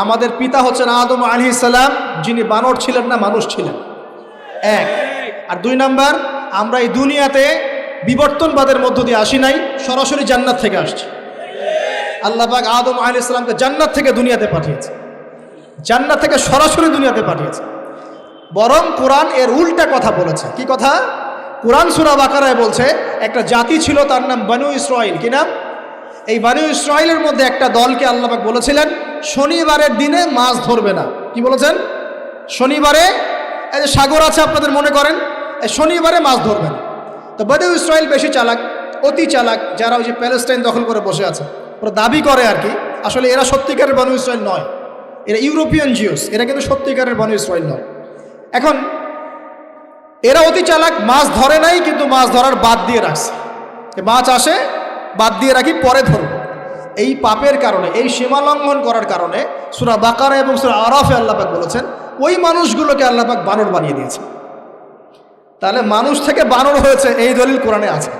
আমাদের পিতা হচ্ছেন আদম আলাইহিস সালাম, যিনি বানর ছিলেন না, মানুষ ছিলেন। এক। আর 2 নাম্বার, আমরা এই দুনিয়াতে বিবর্তনবাদের মধ্য দিয়ে আসি নাই, সরাসরি জান্নাত থেকে আসছি। আল্লাহ পাক আদম আলাইহিস সালামকে জান্নাত থেকে দুনিয়াতে পাঠিয়েছে, জান্নাত থেকে সরাসরি দুনিয়াতে পাঠিয়েছে। বরং কোরআন এর উল্টা কথা বলেছে। কি কথা? কোরআন সূরা বাকারায় বলছে একটা জাতি ছিল, তার নাম বনু ইসরাইল। কি নাম? এই বনু ইসরাইলের মধ্যে একটা দলকে আল্লাহ পাক বলেছিলেন শনিবারের দিনে মাছ ধরবে না। কি বলেছেন? শনিবারে, এই যে সাগর আছে আপনাদের মনে করেন, এই শনিবারে মাছ ধরবে না। তো বনু ইসরাইল বেশি চালাক, অতি চালাক, যারা ওই যে প্যালেস্টাইন দখল করে বসে আছে, ওরা দাবি করে আর কি, আসলে এরা সত্যিকারের বনু ইসরাইল নয়, এরা ইউরোপিয়ান জিউস, এরা কিন্তু সত্যিকারের বনু ইসরাইল নয়। এখন এরা অতি চালাক, মাছ ধরে নাই, কিন্তু মাছ ধরার বাদ দিয়ে রাখছে। মাছ আসে, বাদ দিয়ে রাখি, পরে ধরব। এই পাপের কারণে, এই সীমা লঙ্ঘন করার কারণে সূরা বাকারা এবং সূরা আরাফে আল্লাহ পাক বলেছেন ওই মানুষগুলোকে আল্লাহ পাক বানর বানিয়ে দিয়েছে। তাহলে মানুষ থেকে বানর হয়েছে এই দলিল কোরআনে আছে,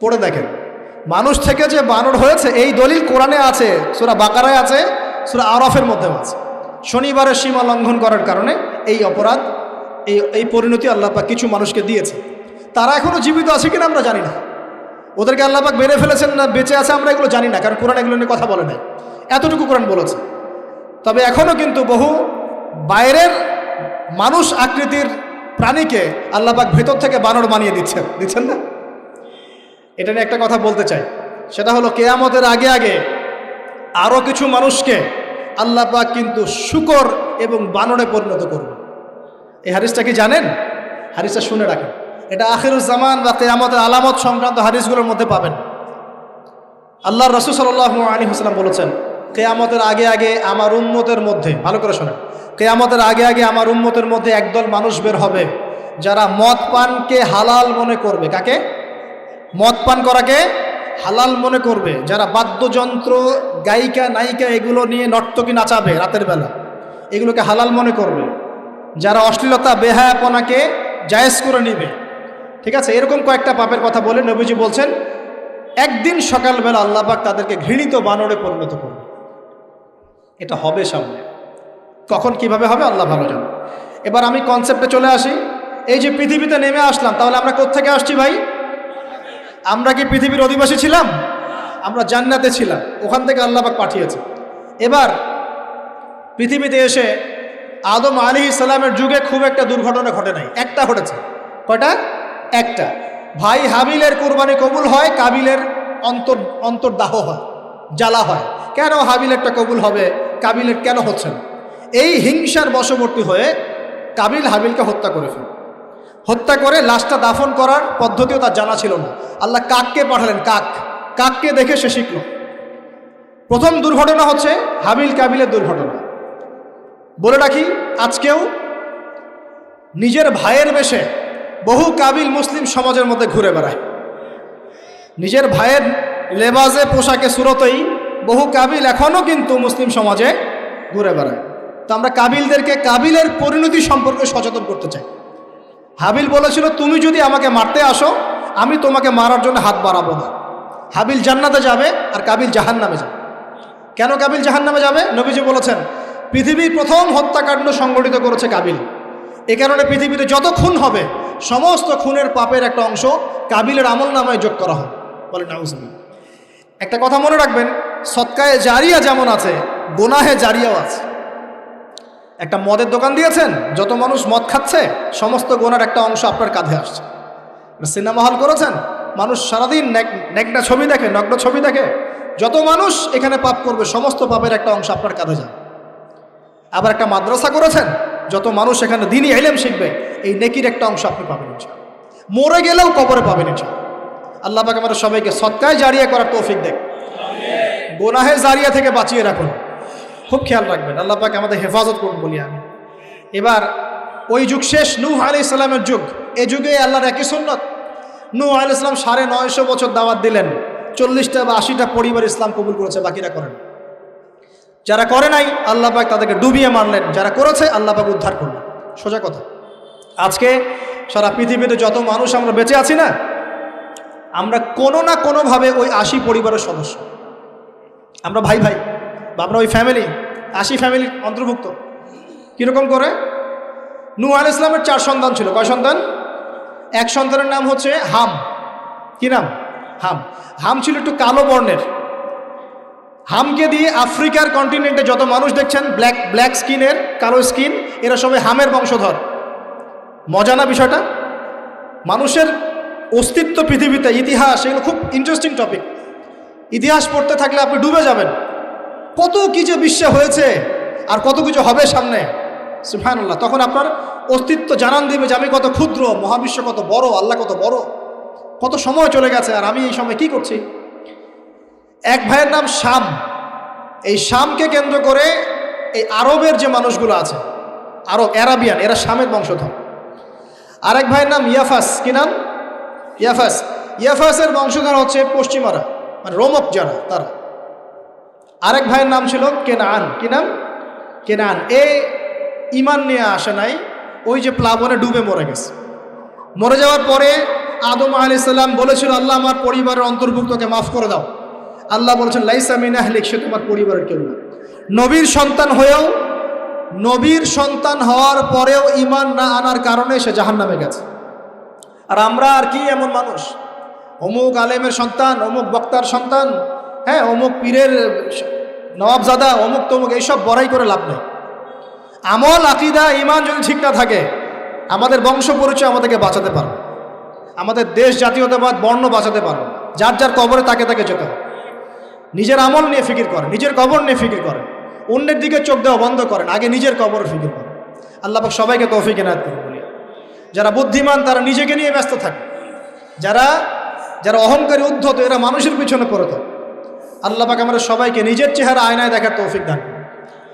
পড়ে দেখেন। মানুষ থেকে যে বানর হয়েছে এই দলিল কোরআনে আছে, সূরা বাকারায় আছে, সূরা আরাফের মধ্যেও আছে। শনিবারের সীমা লঙ্ঘন করার কারণে এই অপরাধ, এই পরিণতি আল্লাহ পাক কিছু মানুষকে দিয়েছে। তারা এখনো জীবিত আছে কিনা আমরা জানি না, ওদেরকে আল্লাহ পাক মেরে ফেলেছেন না বেঁচে আছে আমরা এগুলো জানি না, কারণ কোরআন এগুলো নিয়ে কথা বলে নাই। এতটুকু কোরআন বলেছে। তবে এখনও কিন্তু বহু বাইরের মানুষ আকৃতির প্রাণীকে আল্লাহ পাক ভেতর থেকে বানর বানিয়ে দিচ্ছেন না। এটা নিয়ে একটা কথা বলতে চাই, সেটা হলো কিয়ামতের আগে আগে আরও কিছু মানুষকে আল্লাহ পাক কিন্তু শূকর এবং বানরে পরিণত করবে। এই হাদিসটা কি জানেন? হাদিসটা শুনে রাখেন, এটা আখিরুজ জামান বা কিয়ামতের আলামত সংক্রান্ত হাদিসগুলোর মধ্যে পাবেন। আল্লাহর রাসূল সাল্লাল্লাহু আলাইহি ওয়াসাল্লাম বলেছেন কিয়ামতের আগে আগে আমার উম্মতের মধ্যে, ভালো করে শোনেন, কিয়ামতের আগে আগে আমার উম্মতের মধ্যে একদল মানুষ বের হবে যারা মদ পানকে হালাল মনে করবে। কাকে? মদ পান করাকে হালাল মনে করবে। যারা বাদ্যযন্ত্র, গায়িকা, নায়িকা এগুলো নিয়ে নর্তকী নাচাবে রাতের বেলা, এগুলোকে হালাল মনে করবে। যারা অশ্লীলতা, বেহায়াপনাকে জায়েজ করে নিবে। ঠিক আছে, এরকম কয়েকটা পাপের কথা বলে নবীজি বলছেন একদিন সকালবেলা আল্লাহ পাক তাদেরকে ঘৃণিত বানরে পরিণত করবে। এটা হবে সামনে, কখন কিভাবে হবে আল্লাহ ভালো জানে। এবার আমি কনসেপ্টে চলে আসি। এই যে পৃথিবীতে নেমে আসলাম, তাহলে আমরা কোত্থেকে আসছি ভাই? আমরা কি পৃথিবীর অধিবাসী ছিলাম? আমরা জান্নাতে ছিলাম, ওখান থেকে আল্লাহ পাক পাঠিয়েছে। এবার পৃথিবীতে এসে আদম আলাইহিস সালামের যুগে খুব একটা দুর্ঘটনা ঘটে নাই, একটা ঘটেছে। কয়টা? একটা। ভাই হাবিলের কুরবানি কবুল হয়, কাবিলের অন্তর্দাহ হয়, জ্বালা হয়। কেন হাবিলেরটা কবুল হবে, কাবিলের কেন হচ্ছে না? এই হিংসার বশবর্তী হয়ে কাবিল হাবিলকে হত্যা করে ফেলে। হত্যা করে লাশটা দাফন করার পদ্ধতিও তার জানা ছিল না। আল্লাহ কাককে পাঠালেন, কাককে দেখে সে শিখল। প্রথম দুর্ঘটনা হচ্ছে হাবিল কাবিলের দুর্ঘটনা। বলে রাখি, আজকেও নিজের ভাইয়ের বেশে বহু কাবিল মুসলিম সমাজের মধ্যে ঘুরে বেড়ায়। নিজের ভাইয়ের লেবাসে, পোশাকে, সুরতেই বহু কাবিল এখনও কিন্তু মুসলিম সমাজে ঘুরে বেড়ায়। তো আমরা কাবিলদেরকে কাবিলের পরিণতি সম্পর্কে সচেতন করতে চাই। হাবিল বলেছিল তুমি যদি আমাকে মারতে আসো, আমি তোমাকে মারার জন্য হাত বাড়াবো না। হাবিল জান্নাতে যাবে আর কাবিল জাহান্নামে যাবে। কেন কাবিল জাহান্নামে যাবে? নবীজি বলেছেন পৃথিবীর প্রথম হত্যাকাণ্ড সংগঠিত করেছে কাবিল। এ কারণে পৃথিবীতে যত খুন হবে সমস্ত খুনের পাপের একটা অংশ কাবিলের আমল নামায় যোগ করা হবে। বলে নাউজুবিল্লাহ। একটা কথা মনে রাখবেন, সদকায়ে জারিয়া যেমন আছে, গুনাহে জারিয়াও আছে। একটা মদের দোকান দিয়েছেন, যত মানুষ মদ খাচ্ছে সমস্ত গুনার একটা অংশ আপনার কাঁধে আসছে। সিনেমা হল করেছেন, মানুষ সারাদিন নেকড়া ছবি দেখে, নগ্ন ছবি দেখে, যত মানুষ এখানে পাপ করবে সমস্ত পাপের একটা অংশ আপনার কাঁধে যাবে। আবার একটা মাদ্রাসা করেছেন, যত মানুষ এখানে দ্বীনি ইলম শিখবে এই নেকির একটা অংশ আপনি পাবেন ইনশাআল্লাহ। মরে গেলেও কবরে পাবেন ইনশাআল্লাহ। আল্লাহ পাক আমাদের সবাইকে সদকায়ে জারিয়া করার তৌফিক দেন, গুনাহে জারিয়া থেকে বাঁচিয়ে রাখুন। খুব খেয়াল রাখবেন, আল্লাহ পাক আমাদের হেফাজত করুন বলি আমি। এবার ওই যুগ শেষ, নূহ আলাইহিস সালামের যুগ। এই যুগে আল্লাহর একই সুন্নত। নূহ আলাইহিস সালাম 950 বছর দাওয়াত দিলেন, 40টা বা 80টা পরিবার ইসলাম কবুল করেছে, বাকিরা করেন। যারা করে নাই আল্লাহ পাক তাদেরকে ডুবিয়ে মারলেন, যারা করেছে আল্লাহ পাক উদ্ধার করলেন। সোজা কথা, আজকে সারা পৃথিবীতে যত মানুষ আমরা বেঁচে আছি না, আমরা কোনো না কোনোভাবে ওই 80 পরিবারের সদস্য। আমরা ভাই ভাই বা আমরা ওই ফ্যামিলি, 80 ফ্যামিলির অন্তর্ভুক্ত। কীরকম করে? নূহ আলাইহিস সালামের 4 সন্তান ছিল। কয় সন্তান? এক সন্তানের নাম হচ্ছে হাম। কি নাম? হাম। হাম ছিল একটু কালো বর্ণের। হামকে দিয়ে আফ্রিকার কন্টিনেন্টে যত মানুষ দেখছেন ব্ল্যাক স্কিনের, কালো স্কিন, এরা সবাই হামের বংশধর। মজা না বিষয়টা? মানুষের অস্তিত্ব পৃথিবীতে, ইতিহাস, এগুলো খুব ইন্টারেস্টিং টপিক। ইতিহাস পড়তে থাকলে আপনি ডুবে যাবেন। কত কি যে বিশ্বে হয়েছে আর কত কিছু হবে সামনে, সুবহানাল্লাহ। তখন আপনার অস্তিত্ব জানান দিবে যে আমি কত ক্ষুদ্র, মহাবিশ্ব কত বড়, আল্লাহ কত বড়, কত সময় চলে গেছে আর আমি এই সময় কি করছি। এক ভাইয়ের নাম শাম। এই শামকে কেন্দ্র করে এই আরবের যে মানুষগুলো আছে, আরব, অ্যারাবিয়ান, এরা শামের বংশধর। আরেক ভাইয়ের নাম ইয়াফাস। কি নাম? ইয়াফাস। ইয়াফাসের বংশধর হচ্ছে পশ্চিমারা, মানে রোমক যারা, তারা। আরেক ভাইয়ের নাম ছিল কেনান। কি নাম? কেনান। এ ইমান নিয়ে আসে নাই, ওই যে প্লাবনে ডুবে মরে গেছে। মরে যাওয়ার পরে আদম আলাইহিস সালাম বলেছিল, আল্লাহ আমার পরিবারের অন্তর্ভুক্তকে মাফ করে দাও। আল্লাহ বলেছেন, লাইসা মিন আহলিক, সে তোমার পরিবারের কেউ না। নবীর সন্তান হয়েও, নবীর সন্তান হওয়ার পরেও ইমান না আনার কারণে সে জাহান্নামে গেছে। আর আমরা আর কি এমন মানুষ, অমুক আলেমের সন্তান, অমুক বক্তার সন্তান, হ্যাঁ, অমুক পীরের নবাবজাদা, অমুক তমুক, এইসব বড়াই করে লাভ নেই। আমল, আকীদা, ইমান যদি ঠিক না থাকে, আমাদের বংশ পরিচয় আমাদেরকে বাঁচাতে পারবে, আমাদের দেশ, জাতীয়তাবাদ, বর্ণ বাঁচাতে পারবে। যার যার কবরে তাকে তাকে যেতে হবে। নিজের আমল নিয়ে ফিকির করেন, নিজের কবর নিয়ে ফিকির করেন, অন্যের দিকে চোখ দেওয়া বন্ধ করেন, আগে নিজের কবর ফিকির করেন। আল্লাহ পাক সবাইকে তৌফিক এনায়েত করুন বলি। যারা বুদ্ধিমান তারা নিজেকে নিয়ে ব্যস্ত থাকে, যারা অহংকারী, উদ্ধত, এরা মানুষের পিছনে পড়ে থাকে। আল্লাহ পাক আমরা সবাইকে নিজের চেহারা আয়নায় দেখার তৌফিক দান করুন।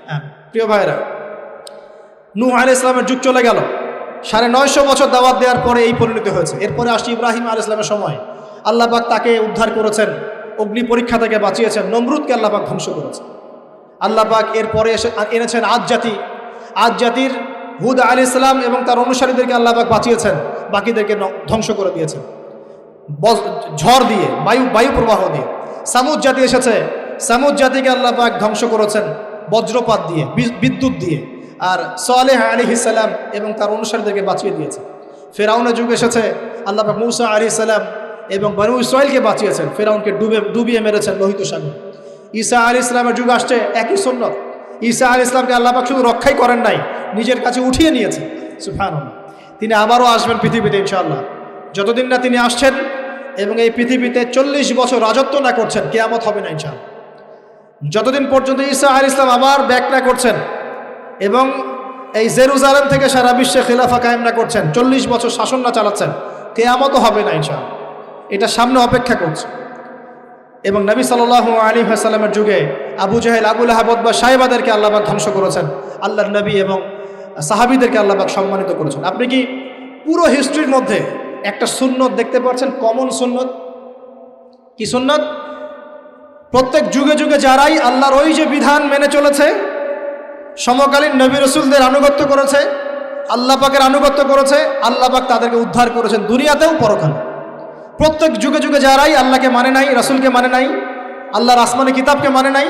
হ্যাঁ প্রিয় ভাইরা, নূহ আলাইহিস সালামের যুগ চলে গেল। 950 বছর দাওয়াত দেওয়ার পরে এই পরিণতি হয়েছে। এরপরে আসছে ইব্রাহিম আলাইহিস সালামের সময়। আল্লাহ পাক তাকে উদ্ধার করেছেন, অগ্নি পরীক্ষা থেকে বাঁচিয়েছেন, নমরুদকে আল্লাহ পাক ধ্বংস করেছেন। আল্লাহ পাক এরপরে এনেছেন আদ জাতি। আদ জাতির হুদ আলাইহিস সালাম এবং তার অনুসারীদেরকে আল্লাহ পাক বাঁচিয়েছেন, বাকিদেরকে ধ্বংস করে দিয়েছেন ঝড় দিয়ে, বায়ু প্রবাহ দিয়ে। সামুদ জাতি এসেছে, সামুদ জাতিকে আল্লাহ পাক ধ্বংস করেছেন বজ্রপাত দিয়ে, বিদ্যুৎ দিয়ে। আর সালেহ আলাইহিস সালাম এবং তার অনুসারীদেরকে বাঁচিয়ে দিয়েছে। ফেরাউনের যুগ এসেছে, আল্লাহ পাক মূসা আলাইহিস সালাম এবং বনু ইসরাইলকে বাঁচিয়েছেন, ফেরাউনকে ডুবিয়ে মেরেছেন লোহিত সাগর। ঈসা আলাইহিস সালামের যুগ আসছে, একই সুন্নাত। ঈসা আলাইহিস সালামকে আল্লাহ পাক শুধু রক্ষাই করেন নাই, নিজের কাছে উঠিয়ে নিয়েছেন। সুবহানাল্লাহ। তিনি আবারও আসবেন পৃথিবীতে ইনশাআল্লাহ। যতদিন না তিনি আসছেন এবং এই পৃথিবীতে 40 বছর রাজত্ব না করছেন, কিয়ামত হবে না ইনশাআল্লাহ। যতদিন পর্যন্ত ঈসা আলাইহিস সালাম আবার ব্যাক না করছেন এবং এই জেরুজালেম থেকে সারা বিশ্বে খিলাফা কায়েম না করছেন, 40 বছর শাসন না চালাচ্ছেন, কিয়ামতও হবে না ইনশাআল্লাহ। এটা সামনে অপেক্ষা করছে। এবং নবী সাল্লাল্লাহু আলাইহি ওয়াসাল্লামের যুগে আবু জাহেল, আবু লাহাব বা সাহেবাদেরকে আল্লাহ পাক ধ্বংস করেছেন, আল্লাহর নবী এবং সাহাবীদেরকে আল্লাহ পাক সম্মানিত করেছেন। আপনি কি পুরো হিস্ট্রির মধ্যে একটা সুন্নত দেখতে পাচ্ছেন, কমন সুন্নত? কি সুন্নত? প্রত্যেক যুগে যুগে যারাই আল্লাহর ওই যে বিধান মেনে চলেছে, সমকালীন নবী রাসূলদের আনুগত্য করেছে, আল্লাহ পাকের আনুগত্য করেছে, আল্লাহ পাক তাদেরকে উদ্ধার করেছেন দুনিয়াতেও পরকালে। প্রত্যেক যুগে যুগে যারাই আল্লাহকে মানে নাই, রাসূলকে মানে নাই, আল্লাহর আসমানি কিতাবকে মানে নাই,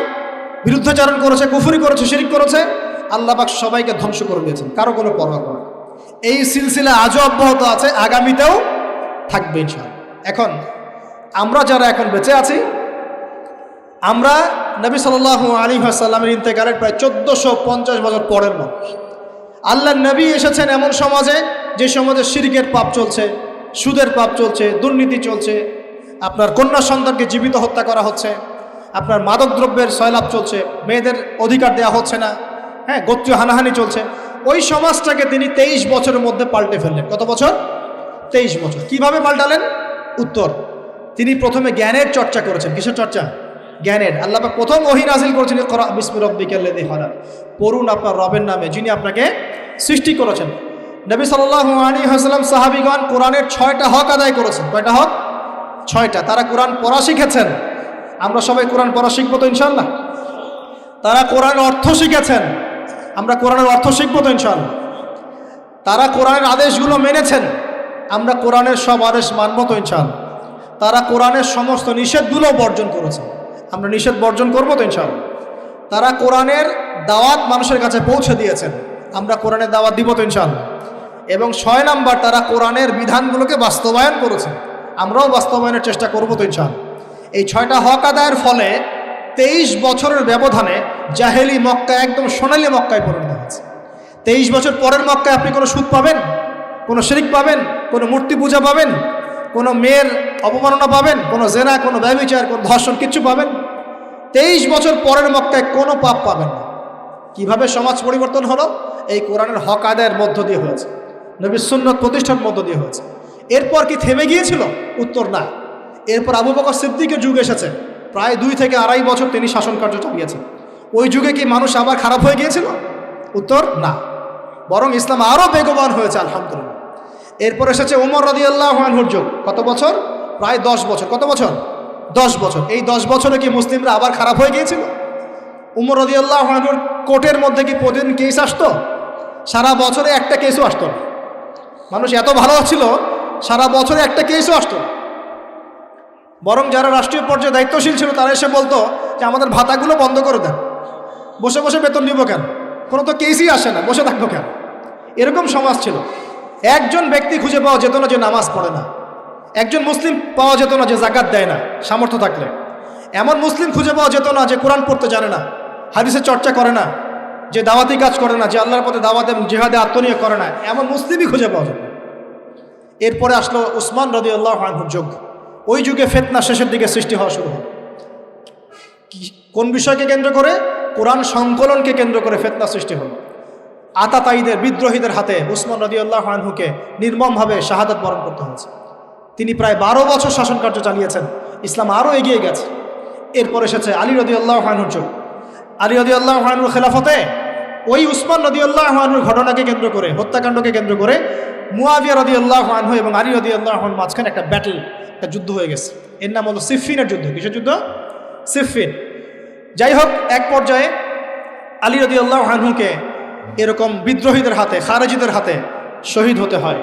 বিরুদ্ধাচরণ করেছে, কুফরি করেছে, শিরক করেছে, আল্লাহ পাক সবাইকে ধ্বংস করে দিয়েছেন, কারো কোনো পরোয়া করে না। এই সিলসিলা আজও অব্যাহত আছে, আগামীতেও থাকবে ইনশাআল্লাহ। এখন আমরা যারা এখন বেঁচে আছি, আমরা নবী সাল্লাল্লাহু আলাইহি ওয়াসাল্লামের ইন্তেকালের প্রায় 1450 বছর পরের মানুষ। আল্লাহর নবী এসেছেন এমন সমাজে, যে সমাজে শিরকের পাপ চলছে, সুদের পাপ চলছে, দুর্নীতি চলছে, আপনার কন্যা সন্তানকে জীবিত হত্যা করা হচ্ছে, আপনার মাদক দ্রব্যের সয়লাভ চলছে, মেয়েদের অধিকার দেওয়া হচ্ছে না, হ্যাঁ, গোত্রীয় হানাহানি চলছে। ওই সমাজটাকে তিনি 23 বছরের মধ্যে পাল্টে ফেললেন। কত বছর? 23 বছর। কিভাবে পাল্টালেন? উত্তর, তিনি প্রথমে জ্ঞানের চর্চা করেছেন। কিসের চর্চা? জ্ঞানের। আল্লাহ পাক প্রথম ওহী নাযিল করেছেন, ইকরা বিসমি রাব্বিকাল্লাযী খালাক, পড়ুন আপনার রবের নামে যিনি আপনাকে সৃষ্টি করেছেন। নবী সাল্লাল্লাহু আলাইহি ওয়াসাল্লাম, সাহাবীগণ কোরআনের 6টা হক আদায় করেছেন। কয়টা হক? 6টা। তারা কোরআন পড়া শিখেছেন। আমরা সবাই কোরআন পড়া শিখবো তো ইনশাআল্লাহ? তারা কোরআনের অর্থ শিখেছেন। আমরা কোরআনের অর্থ শিখবো তো ইনশাআল্লাহ? তারা কোরআনের আদেশগুলো মেনেছেন। আমরা কোরআনের সব আদেশ মানবো তো ইনশাআল্লাহ? তারা কোরআনের সমস্ত নিষেধগুলো বর্জন করেছেন। আমরা নিষেধ বর্জন করবো তো ইনশাআল্লাহ? তারা কোরআনের দাওয়াত মানুষের কাছে পৌঁছে দিয়েছেন। আমরা কোরআনের দাওয়াত দিব তো ইনশাআল্লাহ। এবং 6 নাম্বার, তারা কোরআনের বিধানগুলোকে বাস্তবায়ন করেছেন। আমরাও বাস্তবায়নের চেষ্টা করব তো ইনশাআল্লাহ। এই 6টা হক আদায়ের ফলে 23 বছরের ব্যবধানে জাহেলি মক্কা একদম সোনালী মক্কায় পরিণত হয়েছে। 23 বছর পরের মক্কায় আপনি কোনো সুদ পাবেন, কোনো শিরক পাবেন, কোনো মূর্তি পূজা পাবেন, কোনো মেয়ের অপমাননা পাবেন, কোনো জেনা, কোনো ব্যভিচার, কোনো ধর্ষণ, কিচ্ছু পাবেন? 23 বছর পরের মক্কায় কোনো পাপ পাবেন না। কিভাবে সমাজ পরিবর্তন হলো? এই কোরআনের হক আদায়ের মধ্য দিয়ে হয়েছে, নবীর সুন্নাত প্রতিষ্ঠার মধ্য দিয়ে হয়েছে। এরপর কি থেমে গিয়েছিল? উত্তর না। এরপর আবু বকর সিদ্দিকের যুগ এসেছে, প্রায় 2 থেকে 2.5 বছর তিনি শাসন কার্য চালিয়েছেন। ওই যুগে কি মানুষ আবার খারাপ হয়ে গিয়েছিল? উত্তর না, বরং ইসলাম আরও বেগবান হয়েছে আলহামদুলিল্লাহ। এরপর এসেছে ওমর রাদিয়াল্লাহু আনহুর যুগ। কত বছর? প্রায় 10 বছর। কত বছর? 10 বছর। এই 10 বছরে কি মুসলিমরা আবার খারাপ হয়ে গিয়েছিল? ওমর রাদিয়াল্লাহু আনহুর কোর্টের মধ্যে কি প্রতিদিন কেস আসতো? সারা বছরে একটা কেসও আসতো না। মানুষ এত ভালো ছিল, সারা বছরে একটা কেসও আসতো না। বরং যারা রাষ্ট্রীয় পর্যায়ে দায়িত্বশীল ছিল তারা এসে বলতো যে আমাদের ভাতাগুলো বন্ধ করে দেন, বসে বসে বেতন নিব কেন, কোনো তো কেসই আসে না, বসে থাকবো কেন? এরকম সমাজ ছিল। একজন ব্যক্তি খুঁজে পাওয়া যেত না যে নামাজ পড়ে না, একজন মুসলিম পাওয়া যেত না যে জাকাত দেয় না সামর্থ্য থাকলে, এমন মুসলিম খুঁজে পাওয়া যেত না যে কোরআন পড়তে জানে না, হাদিসের চর্চা করে না, যে দাওয়াতি কাজ করে না, যে আল্লাহর পথে দাওয়াত এবং জিহাদে আত্মনিয়োগ করে না, এমন মুসলিমই খুঁজে পাওয়া যেত। এরপরে আসলো উসমান রাদিয়াল্লাহু আনহুর যুগ। ওই যুগে ফিতনা শেষের দিকে সৃষ্টি হওয়া শুরু হল। কোন বিষয়কে কেন্দ্র করে? কোরআন সংকলনকে কেন্দ্র করে ফিতনা সৃষ্টি হল। আতাতায়ীদের, বিদ্রোহীদের হাতে উসমান রাদিয়াল্লাহু আনহুকে নির্মমভাবে শাহাদাত বরণ করতে হয়েছে। তিনি প্রায় 12 বছর শাসন কার্য চালিয়েছেন। ইসলাম আরও এগিয়ে গেছে। এরপর এসেছে আলী রাদিয়াল্লাহু আনহুর যুগ। আলী রাদিয়াল্লাহু আনহুর খেলাফতে ওই উসমান রাদিয়াল্লাহু আনহুর ঘটনাকে কেন্দ্র করে, হত্যাকাণ্ডকে কেন্দ্র করে মুয়াবিয়া রাদিয়াল্লাহু আনহু এবং আলী রাদিয়াল্লাহু আনহুর মাঝখানে একটা ব্যাটল, একটা যুদ্ধ হয়ে গেছে। এর নাম হলো সিফফিনের যুদ্ধ। কিসের যুদ্ধ? সিফফিন। যাই হোক, এক পর্যায়ে আলী রাদিয়াল্লাহু আনহুকে এরকম বিদ্রোহীদের হাতে, খারেজিদের হাতে শহীদ হতে হয়।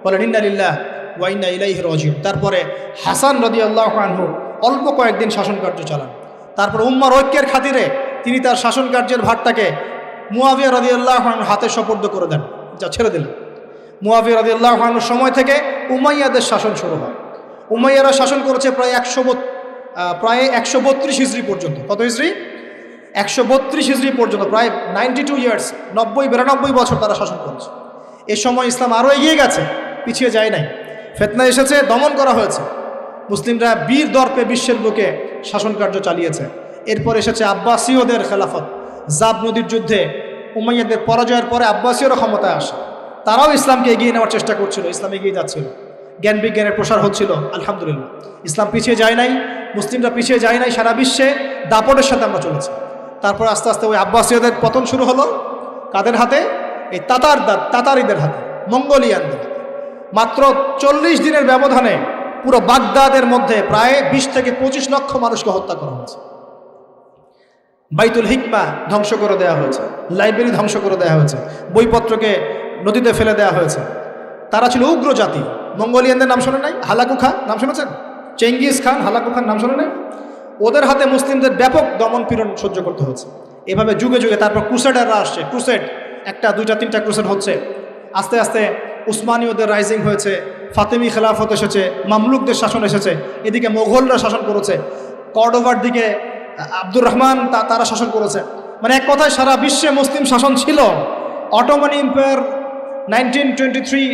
বলেন ইন্না লিল্লাহি ওয়া ইন্না ইলাইহি রাজিউন। তারপরে হাসান রাদিয়াল্লাহু আনহু অল্প কয়েকদিন শাসন কার্য চালান। তারপর উম্মার ঐক্যের খাতিরে তিনি তার শাসন কার্যের ভারটাকে মুয়াবিয়া রাদিয়াল্লাহু আনহুর হাতে সোপর্দ করে দেন, যা ছেড়ে দিলেন। মুয়াবিয়া রাদিয়াল্লাহু আনহুর সময় থেকে উমাইয়াদের শাসন শুরু হয়। উমাইয়ারা শাসন করেছে প্রায় 132 হিজরি পর্যন্ত। কত হিজরি? 132 হিজরি পর্যন্ত, প্রায় 92 ইয়ার্স, 90-92 বছর তারা শাসন করেছে। এ সময় ইসলাম আরও এগিয়ে গেছে, পিছিয়ে যায় নাই। ফিতনা এসেছে, দমন করা হয়েছে। মুসলিমরা বীর দর্পে বিশ্বের বুকে শাসন কার্য চালিয়েছে। এরপর এসেছে আব্বাসীয়দের খেলাফত। জাব নদীর যুদ্ধে উমাইয়াদের পরাজয়ের পরে আব্বাসীয়রা ক্ষমতায় আসে। তারাও ইসলামকে এগিয়ে নেওয়ার চেষ্টা করছিল, ইসলাম এগিয়ে যাচ্ছিল, জ্ঞান বিজ্ঞানের প্রসার হচ্ছিল। আলহামদুলিল্লাহ, ইসলাম পিছিয়ে যায় নাই, মুসলিমরা পিছিয়ে যায় নাই। সারা বিশ্বে দাপটের সাথে আমরা চলেছি। তারপর আস্তে আস্তে ওই আব্বাসীয়দের পতন শুরু হলো। কাদের হাতে? এই তাতারিদের হাতে, মঙ্গোলিয়ানদের হাতে। মাত্র 40 দিনের ব্যবধানে পুরো বাগদাদের মধ্যে প্রায় 20 থেকে 25 লক্ষ মানুষকে হত্যা করা হয়েছে। বাইতুল হিকমা ধ্বংস করে দেওয়া হয়েছে, লাইব্রেরি ধ্বংস করে দেওয়া হয়েছে, বইপত্রকে নদীতে ফেলে দেওয়া হয়েছে। তারা ছিল উগ্র জাতি। মঙ্গোলিয়ানদের নাম শোনে নাই? হালাকু খান নাম শুনেছেন? চেঙ্গিস খান, হালাকু খান নাম শোনে নাই? ওদের হাতে মুসলিমদের ব্যাপক দমন পীড়ন সহ্য করতে হচ্ছে। এভাবে যুগে যুগে তারপর ক্রুসেডাররা আসছে। ক্রুসেড 1টা 2টা 3টা ক্রুসেড হচ্ছে। আস্তে আস্তে উসমানীয়দের রাইজিং হয়েছে, ফাতেমি খেলাফত এসেছে, মামলুকদের শাসন এসেছে, এদিকে মোগলরা শাসন করেছে, কর্ডোভার দিকে আব্দুর রহমান তারা শাসন করেছে। মানে এক কথায় সারা বিশ্বে মুসলিম শাসন ছিল। অটোমান এম্পায়ার 1923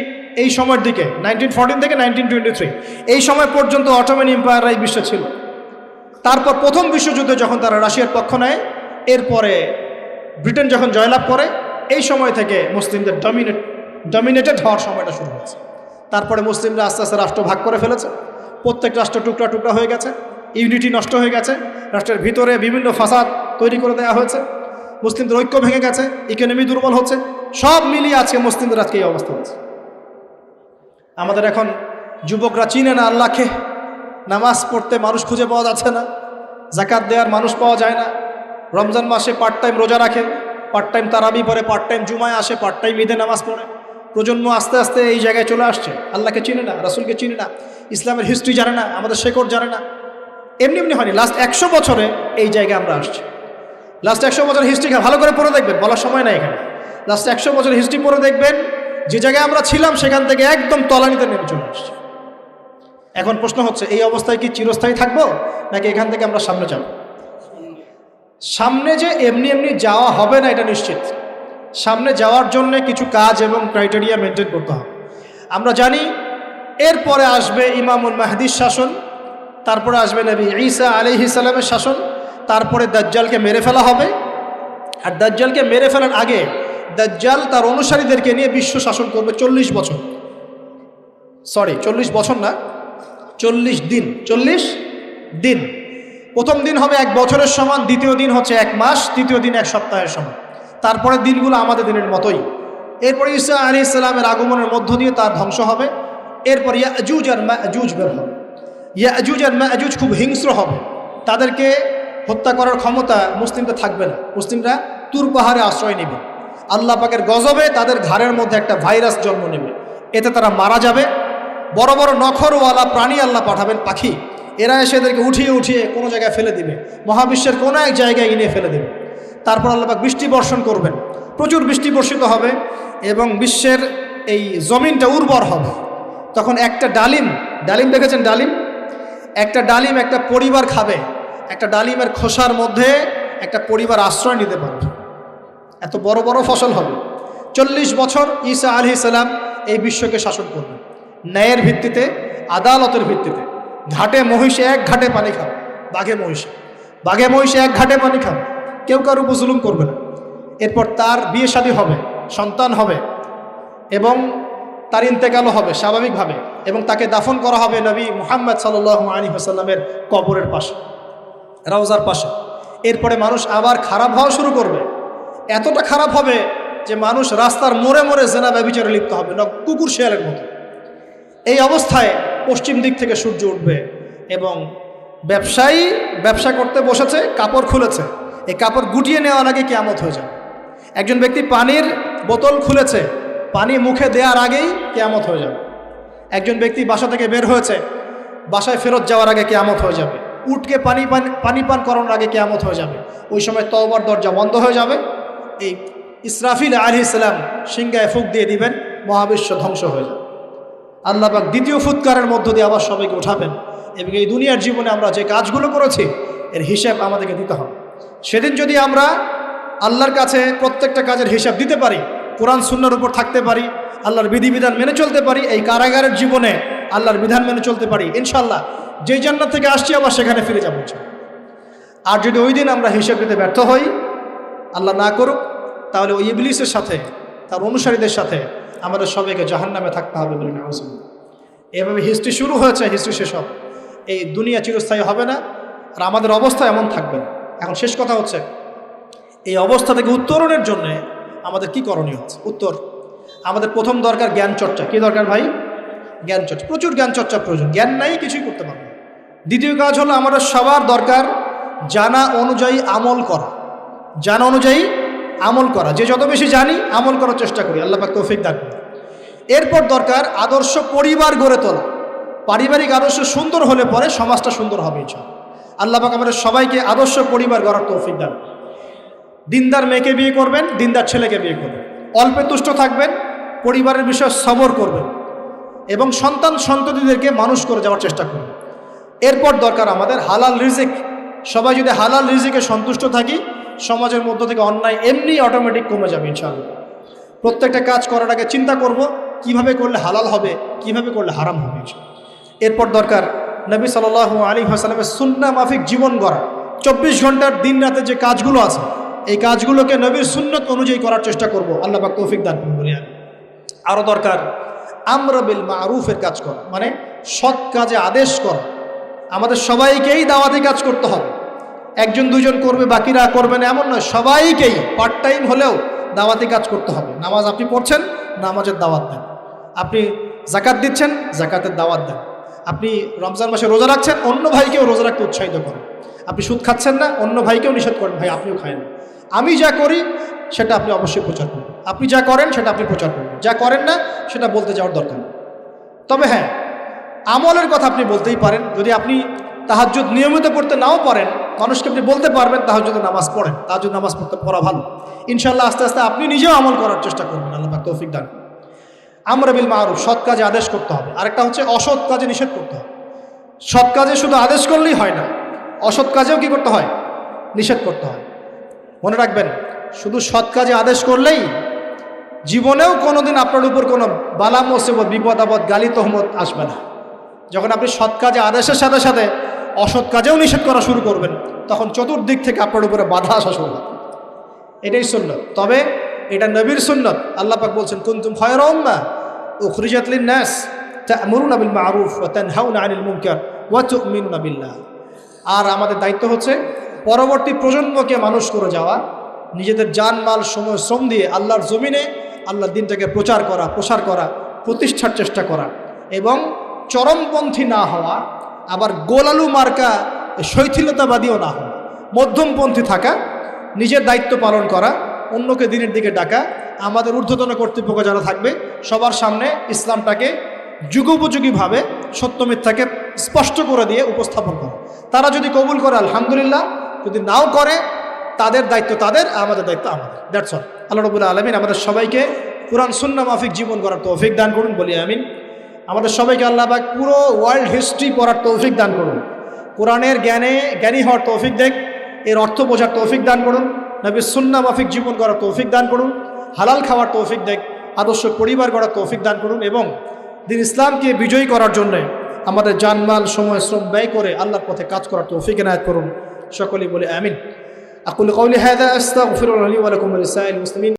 এই সময়ের দিকে, 1914 থেকে 1923 এই সময় পর্যন্ত অটোমান এম্পায়াররাই বিশ্বে ছিল। তারপর প্রথম বিশ্বযুদ্ধে যখন তারা রাশিয়ার পক্ষ নেয়, এরপরে ব্রিটেন যখন জয়লাভ করে, এই সময় থেকে মুসলিমদের ডমিনেটেড হওয়ার সময়টা শুরু হয়েছে। তারপরে মুসলিমরা আস্তে আস্তে রাষ্ট্র ভাগ করে ফেলেছে। প্রত্যেক রাষ্ট্র টুকরা টুকরা হয়ে গেছে, ইউনিটি নষ্ট হয়ে গেছে, রাষ্ট্রের ভিতরে বিভিন্ন ফাসাদ তৈরি করে দেওয়া হয়েছে, মুসলিমদের ঐক্য ভেঙে গেছে, ইকোনমি দুর্বল হচ্ছে। সব মিলিয়ে আজকে মুসলিমদের আজকে এই অবস্থা হচ্ছে। আমাদের এখন যুবকরা চিনে না আল্লাহকে, নামাজ পড়তে মানুষ খুঁজে পাওয়া যাচ্ছে না, জাকাত দেওয়ার মানুষ পাওয়া যায় না। রমজান মাসে পার্ট টাইম রোজা রাখে, পার্ট টাইম তারাবি পড়ে, পার্ট টাইম জুমায় আসে, পার্ট টাইম ঈদে নামাজ পড়ে। প্রজন্ম আস্তে আস্তে এই জায়গায় চলে আসছে। আল্লাহকে চিনে না, রাসূলকে চিনে না, ইসলামের হিস্ট্রি জানে না, আমাদের শেকড় জানে না। এমনি এমনি হয়নি, লাস্ট 100 বছরে এই জায়গায় আমরা আসছি। লাস্ট 100 বছর হিস্ট্রি ভালো করে পড়ে দেখবেন, বলার সময় নাই এখানে। লাস্ট 100 বছর হিস্ট্রি পড়ে দেখবেন যে জায়গায় আমরা ছিলাম সেখান থেকে একদম তলানিতে নেমে চলে আসছি। এখন প্রশ্ন হচ্ছে, এই অবস্থায় কি চিরস্থায়ী থাকবো, নাকি এখান থেকে আমরা সামনে যাব? সামনে যে এমনি এমনি যাওয়া হবে না এটা নিশ্চিত। সামনে যাওয়ার জন্য কিছু কাজ এবং ক্রাইটেরিয়া মেনটেন করতে হবে। আমরা জানি এরপরে আসবে ইমামুল মাহদির শাসন, তারপরে আসবে নবী ঈসা আলাইহিস সালামের শাসন, তারপরে দাজ্জালকে মেরে ফেলা হবে। আর দাজ্জালকে মেরে ফেলার আগে দাজ্জাল তার অনুসারীদেরকে নিয়ে বিশ্ব শাসন করবে 40 বছর। 40 বছর না, 40 দিন। 40 দিন। প্রথম দিন হবে 1 বছরের সমান, দ্বিতীয় দিন হচ্ছে 1 মাস, তৃতীয় দিন 1 সপ্তাহের সমান। তারপরে দিনগুলো আমাদের দিনের মতোই। এরপর ঈসা আলাইহিস সালামের আগমনের মধ্য দিয়ে তার ধ্বংস হবে। এরপর ইয়াজুজ আর মাজুজ বের হবে। ইয়াজুজ আর মাজুজ খুব হিংস্র হবে, তাদেরকে হত্যা করার ক্ষমতা মুসলিমদের থাকবে না। মুসলিমরা তুর পাহাড়ে আশ্রয় নেবে। আল্লাহ পাকের গজবে তাদের ঘাড়ের মধ্যে একটা ভাইরাস জন্ম নেবে, এতে তারা মারা যাবে। বড় বড় নখরওয়ালা প্রাণী আল্লাহ পাঠাবেন, পাখি, এরা এসে এদেরকে উঠিয়ে উঠিয়ে কোনো জায়গায় ফেলে দিবে, মহাবিশ্বের কোনো এক জায়গায় এনে ফেলে দেবে। তারপর আল্লাহ পাক বৃষ্টি বর্ষণ করবেন, প্রচুর বৃষ্টি বর্ষিত হবে এবং বিশ্বের এই জমিনটা উর্বর হবে। তখন একটা ডালিম দেখেছেন ডালিম? একটা ডালিম একটা পরিবার খাবে। একটা ডালিমের খোসার মধ্যে একটা পরিবার আশ্রয় নিতে পারবে। এত বড় বড় ফসল হবে। 40 বছর ঈসা আলাইহিস সালাম এই বিশ্বকে শাসন করবে ন্যায়ের ভিত্তিতে, আদালতের ভিত্তিতে। ঘাটে মহিষে 1 ঘাটে পানি খাবে, বাঘে মহিষে 1 ঘাটে পানি খাবে, কেউ কারো উপর জুলুম করবে না। এরপর তার বিয়ে শাদী হবে, সন্তান হবে এবং তার ইন্তেকালও হবে স্বাভাবিকভাবে, এবং তাকে দাফন করা হবে নবী মুহাম্মদ সাল্লাল্লাহু আলাইহি ওয়াসাল্লামের কবরের পাশে, রওজার পাশে। এরপরে মানুষ আবার খারাপ হওয়া শুরু করবে। এতটা খারাপ হবে যে মানুষ রাস্তার মোড়ে মোড়ে জেনা ব্যভিচারে লিপ্ত হবে, না কুকুর শেয়ালের মতো। এই অবস্থায় পশ্চিম দিক থেকে সূর্য উঠবে এবং ব্যবসায়ী ব্যবসা করতে বসেছে, কাপড় খুলেছে, এই কাপড় গুটিয়ে নেওয়ার আগে কিয়ামত হয়ে যাবে। একজন ব্যক্তি পানির বোতল খুলেছে, পানি মুখে দেওয়ার আগেই কিয়ামত হয়ে যাবে। একজন ব্যক্তি বাসা থেকে বের হয়েছে, বাসায় ফেরত যাওয়ার আগে কিয়ামত হয়ে যাবে। উটকে পানি পান করানোর আগে কিয়ামত হয়ে যাবে। ওই সময় তওবার দরজা বন্ধ হয়ে যাবে। এই ইসরাফিল আলাইহিস সালাম সিংহায় ফুঁক দিয়ে দিবেন, মহাবিশ্ব ধ্বংস হয়ে যাবে। আল্লাহ পাক দ্বিতীয় ফুৎকারের মধ্য দিয়ে আবার সবাইকে উঠাবেন এবং এই দুনিয়ার জীবনে আমরা যে কাজগুলো করেছি এর হিসাব আমাদেরকে দিতে হবে। সেদিন যদি আমরা আল্লাহর কাছে প্রত্যেকটা কাজের হিসাব দিতে পারি, কোরআন সুন্নাহর উপর থাকতে পারি, আল্লাহর বিধিবিধান মেনে চলতে পারি, এই কারাগারের জীবনে আল্লাহর বিধান মেনে চলতে পারি, ইনশাল্লাহ যেই জান্নাত থেকে আসছি আবার সেখানে ফিরে যাবো। আর যদি ওই দিন আমরা হিসাব দিতে ব্যর্থ হই, আল্লাহ না করুক, তাহলে ওই ইবলিসের সাথে, তার অনুসারীদের সাথে আমাদের সবাইকে জাহান্নামে থাকতে হবে বলে না। এভাবে হিস্ট্রি শুরু হয়েছে, হিস্ট্রি শেষ হবে। এই দুনিয়া চিরস্থায়ী হবে না, আর আমাদের অবস্থা এমন থাকবে না। এখন শেষ কথা হচ্ছে, এই অবস্থা থেকে উত্তরণের জন্য আমাদের কি করণীয় হচ্ছে? উত্তর, আমাদের প্রথম দরকার জ্ঞান চর্চা। কি দরকার ভাই? জ্ঞান চর্চা। প্রচুর জ্ঞান চর্চা প্রয়োজন, জ্ঞান নাই কিছুই করতে পারবে না। দ্বিতীয় কাজ হলো আমাদের সবার দরকার জানা অনুযায়ী আমল করা। জানা অনুযায়ী আমল করা, যে যত বেশি জানি আমল করার চেষ্টা করি, আল্লাহ পাক তৌফিক দান করুন। এরপর দরকার আদর্শ পরিবার গড়ে তোলা। পারিবারিক আদর্শ সুন্দর হলে পরে সমাজটা সুন্দর হবে ইনশাআল্লাহ। আল্লাহ পাক আমাদের সবাইকে আদর্শ পরিবার গড়ার তৌফিক দান করুন। দিনদার মেয়েকে বিয়ে করবেন, দিনদার ছেলেকে বিয়ে করবেন, অল্পে তুষ্ট থাকবেন, পরিবারের বিষয়ে সবর করবেন এবং সন্ততিদেরকে মানুষ করে যাওয়ার চেষ্টা করবেন। এরপর দরকার আমাদের হালাল রিজিক। সবাই যদি হালাল রিজিকে সন্তুষ্ট থাকি, সমাজের মধ্য থেকে অন্যায় এমনি অটোমেটিক কমে যাবে ইনশাআল্লাহ। প্রত্যেকটা কাজ করার আগে চিন্তা করব কিভাবে করলে হালাল হবে, কিভাবে করলে হারাম হবে। এরপর দরকার নবী সাল্লাল্লাহু আলাইহি ওয়াসাল্লামের সুন্নাহ মাফিক জীবন গড়া। 24 ঘন্টার দিন রাতে যে কাজগুলো আছে, এই কাজগুলোকে নবীর সুন্নত অনুযায়ী করার চেষ্টা করব, আল্লাহ পাক তৌফিক দান করুন বলি। আরও দরকার আমর বিল মারুফের কাজ করা, মানে সৎ কাজে আদেশ করা। আমাদের সবাইকেই দাওয়াতি কাজ করতে হবে। একজন দুজন করবে, বাকিরা করবে না এমন নয়, সবাইকেই পার্ট টাইম হলেও দাওয়াতি কাজ করতে হবে। নামাজ আপনি পড়ছেন, নামাজের দাওয়াত দেন। আপনি জাকাত দিচ্ছেন, জাকাতের দাওয়াত দেন। আপনি রমজান মাসে রোজা রাখছেন, অন্য ভাইকেও রোজা রাখতে উৎসাহিত করেন। আপনি সুদ খাচ্ছেন না, অন্য ভাইকেও নিষেধ করেন, ভাই আপনিও খায় না। আমি যা করি সেটা আপনি অবশ্যই প্রচার করবেন, আপনি যা করেন সেটা আপনি প্রচার করবেন, যা করেন না সেটা বলতে যাওয়ার দরকার নেই। তবে হ্যাঁ, আমলের কথা আপনি বলতেই পারেন। যদি আপনি তাহাজ্জুদ নিয়মিত পড়তে নাও পারেন, মানুষকে আপনি বলতে পারবেন তাহাজ্জুদ নামাজ পড়েন, তাহাজ্জুদ নামাজ পড়া ভালো। ইনশাআল্লাহ আস্তে আস্তে আপনি নিজেও আমল করার চেষ্টা করবেন, আল্লাহ পাক তৌফিক দান। আমর বিল মারুফ, সৎ কাজে আদেশ করতে হবে। আরেকটা হচ্ছে অসৎ কাজে নিষেধ করতে হবে। সৎ কাজে শুধু আদেশ করলেই হয় না, অসৎ কাজেও কি করতে হয়? নিষেধ করতে হয়। মনে রাখবেন, শুধু সৎ কাজে আদেশ করলেই জীবনেও কোনোদিন আপনার উপর কোনো বালা মুসিবত, বিপদ আপদ, গালি তহমত আসবে না। যখন আপনি সৎ কাজে আদেশের সাথে সাথে অসৎ কাজেও নিষেধ করা শুরু করবেন, তখন চতুর্দিক থেকে আপনার উপরে বাধা আসা শুরু হবে। এটাই সুন্নত। তবে এটা নবীর সুন্নত। আল্লাহ পাক বলছেন, কুনতুম খায়রা উম্মাহ উখরিজাত লিন-নাস তা'মুরুনা বিল মা'রুফ ওয়া তানহাউনা আনিল মুনকার ওয়া তু'মিনুনা বিল্লাহ। আর আমাদের দায়িত্ব হচ্ছে পরবর্তী প্রজন্মকে মানুষ করে যাওয়া, নিজেদের জানমাল সময় শ্রম দিয়ে আল্লাহর জমিনে আল্লাহর দিনটাকে প্রচার করা, প্রসার করা, প্রতিষ্ঠার চেষ্টা করা, এবং চরমপন্থী না হওয়া, আবার গোলালু মার্কা শৈথিলতাবাদীও না হওয়া, মধ্যমপন্থী থাকা, নিজের দায়িত্ব পালন করা, অন্যকে দিনের দিকে ডাকা, আমাদের ঊর্ধ্বতন কর্তৃপক্ষ যারা থাকবে সবার সামনে ইসলামটাকে যুগোপযোগীভাবে সত্য মিথ্যাকে স্পষ্ট করে দিয়ে উপস্থাপন করা। তারা যদি কবুল করে আলহামদুলিল্লাহ, যদি নাও করে তাদের দায়িত্ব তাদের, আমাদের দায়িত্ব আমাদের। That's all. আল্লাহ রাব্বুল আলামিন আমাদের সবাইকে কুরআন সুন্নাহ মাফিক জীবন করার তৌফিক দান করুন, বলি আমিন। আমাদের সবাইকে আল্লাহ পাক পুরো ওয়ার্ল্ড হিস্ট্রি পড়ার তৌফিক দান করুন, কোরআনের জ্ঞানী হওয়ার তৌফিক দেখ, এর অর্থ বোঝার তৌফিক দান করুন, নবীর সুন্নাহ মাফিক জীবন করার তৌফিক দান করুন, হালাল খাওয়ার তৌফিক দেখ, আদর্শ পরিবার গড়ার তৌফিক দান করুন, এবং দিন ইসলামকে বিজয়ী করার জন্য আমাদের জানমাল সময় শ্রম ব্যয় করে আল্লাহর পথে কাজ করার তৌফিক এনায়েত করুন। সকলেই বলে আমিন। আকুলু কাওলি হাযা আস্তাগফিরুল্লাহ লি ওয়া লাকুম ওয়া লিসাইরিল মুসলিমিন।